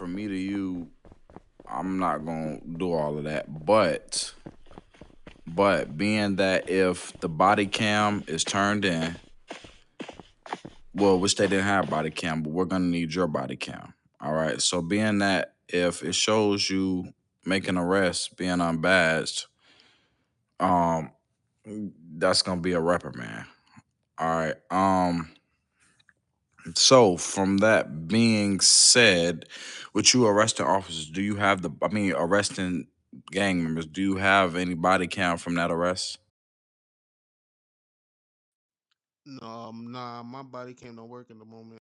from me to you, I'm not gonna do all of that. But being that if the body cam is turned in, well, which they didn't have body cam, but we're gonna need your body cam. All right. So being that if it shows you making arrests, being unbadged, um, that's gonna be a reprimand. All right. So from that being said, with you arresting officers, do you have arresting gang members, do you have any body count from that arrest? No, nah, my body cam don't work in the moment.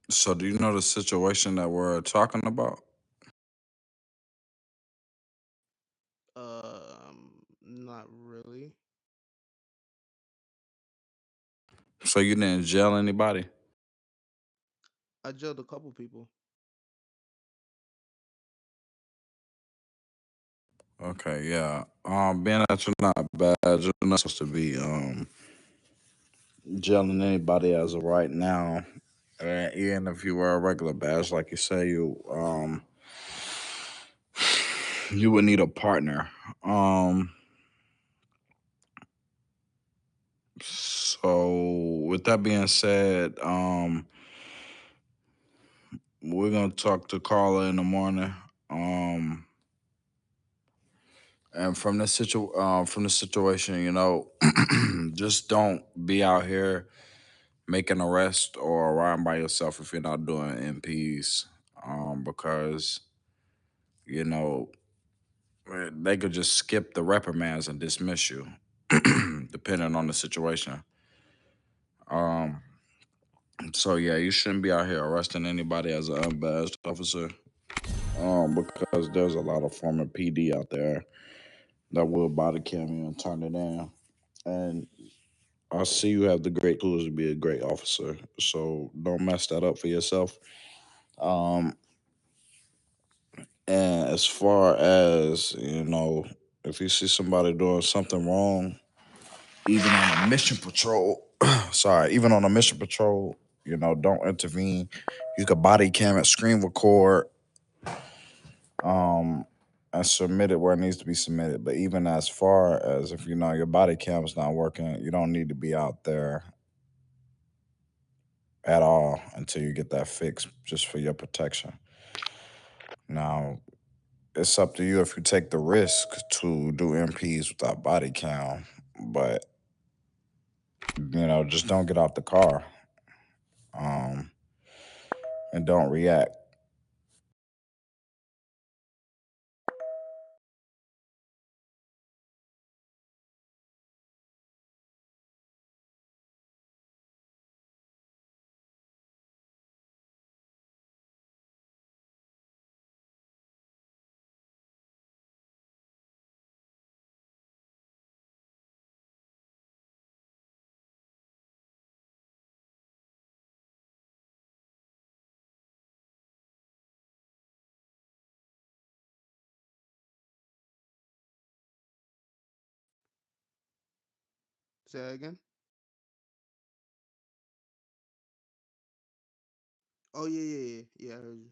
So do you know the situation that we're talking about? Not really. So you didn't jail anybody? I jailed a couple people. Okay, yeah. Being that you're not bad, you're not supposed to be jailing anybody as of right now. Even if you were a regular badge, like you say, you would need a partner. Um, so with that being said, we're gonna talk to Carla in the morning. Um, and from the situation, just don't be out here making arrest or riding by yourself if you're not doing MPs. Because you know, they could just skip the reprimands and dismiss you, depending on the situation. Um, so yeah, you shouldn't be out here arresting anybody as an unbadged officer, because there's a lot of former PD out there that will body cam you and turn it in. And I see you have the great tools to be a great officer, so don't mess that up for yourself. Um, and as far as if you see somebody doing something wrong, even on a mission patrol, sorry, even on a mission patrol, don't intervene. You could body cam it, screen record, um, and submit it where it needs to be submitted. But even as far as if your body cam is not working, you don't need to be out there at all until you get that fixed, just for your protection. Now, it's up to you if you take the risk to do MPs without body cam, but just don't get out the car, um, and don't react. Say that again. Oh yeah, yeah, yeah, yeah. I heard you.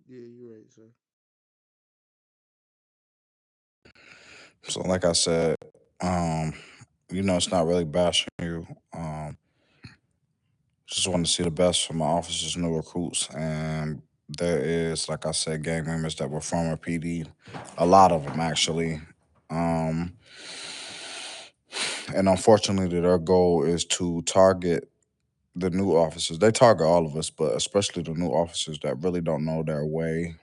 Yeah, you're right, sir. So, like I said, um, it's not really bashing you. Just want to see the best for my officers, new recruits, and there is, like I said, gang members that were former PD. A lot of them actually. Um, and unfortunately, their goal is to target the new officers. They target all of us, but especially the new officers that really don't know their way,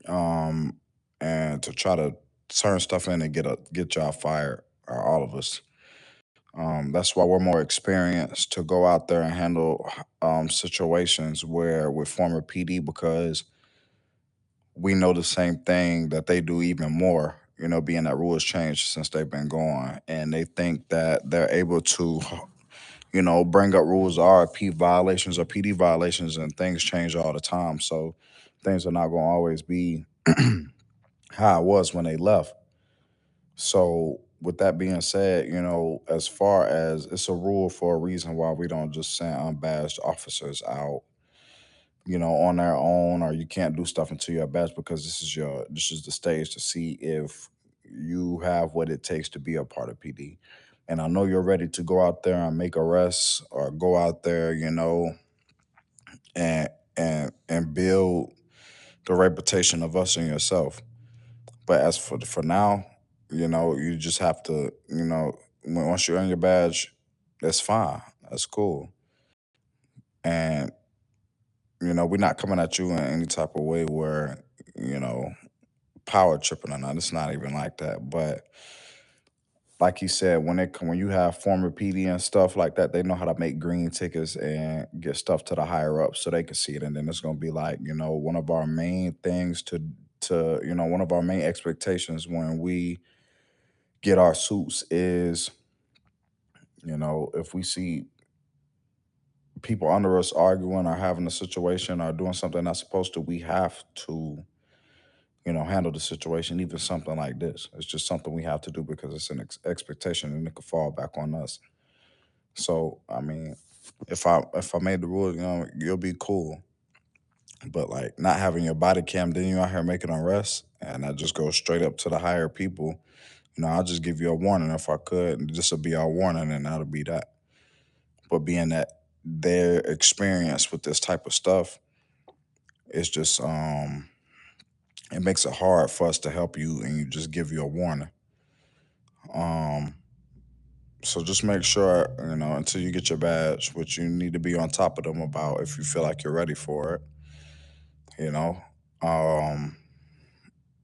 um, and to try to turn stuff in and get y'all fired, all of us. That's why we're more experienced to go out there and handle situations where with former PD, because we know the same thing that they do, even more. Being that rules changed since they've been gone, and they think that they're able to bring up rules RP violations or PD violations, and things change all the time. So things are not going to always be how it was when they left. So with that being said, as far as it's a rule for a reason why we don't just send unbadged officers out, on their own, or you can't do stuff until you're badged, because this is the stage to see if you have what it takes to be a part of PD. And I know you're ready to go out there and make arrests, or go out there, and build the reputation of us and yourself. But as for now, you just have to, once you earn your badge, that's fine. That's cool. And we're not coming at you in any type of way where, you know, power tripping or not. It's not even like that. But like you said, when you have former PD and stuff like that, they know how to make green tickets and get stuff to the higher ups so they can see it. And then it's gonna be like, one of our main things to one of our main expectations when we get our suits is, if we see people under us arguing or having a situation or doing something not supposed to, we have to, handle the situation. Even something like this, it's just something we have to do because it's an expectation, and it could fall back on us. So I mean, if I made the rule, you'll be cool. But like not having your body cam, then you out here making arrests, and that just goes straight up to the higher people. I'll just give you a warning if I could, and this will be our warning, and that'll be that. But being that their experience with this type of stuff, it's just it makes it hard for us to help you, and you just give you a warning. Um, so just make sure, until you get your badge, which you need to be on top of them about if you feel like you're ready for it. You know, um,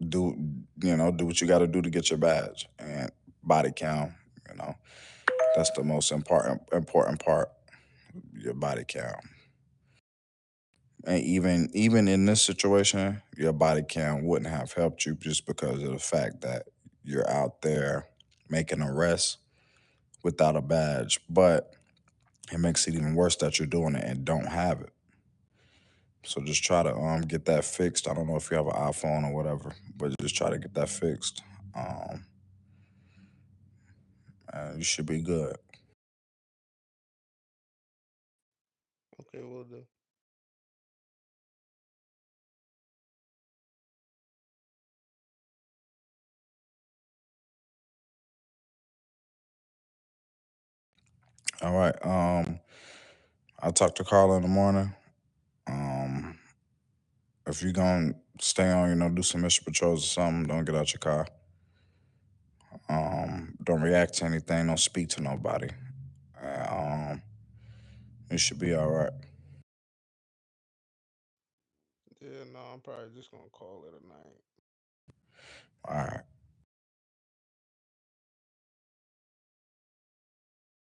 do do what you got to do to get your badge and body count. You know, that's the most important part. Your body count. And even in this situation, your body count wouldn't have helped you just because of the fact that you're out there making arrests without a badge. But it makes it even worse that you're doing it and don't have it. So just try to get that fixed. I don't know if you have an iPhone or whatever, but just try to get that fixed. Um, and you should be good. Okay, we'll do. All right. I'll talk to Carla in the morning. Um, if you're gonna stay on, do some mission patrols or something, don't get out your car. Don't react to anything. Don't speak to nobody. Um, you should be all right. Yeah, no, I'm probably just gonna call it a night. All right.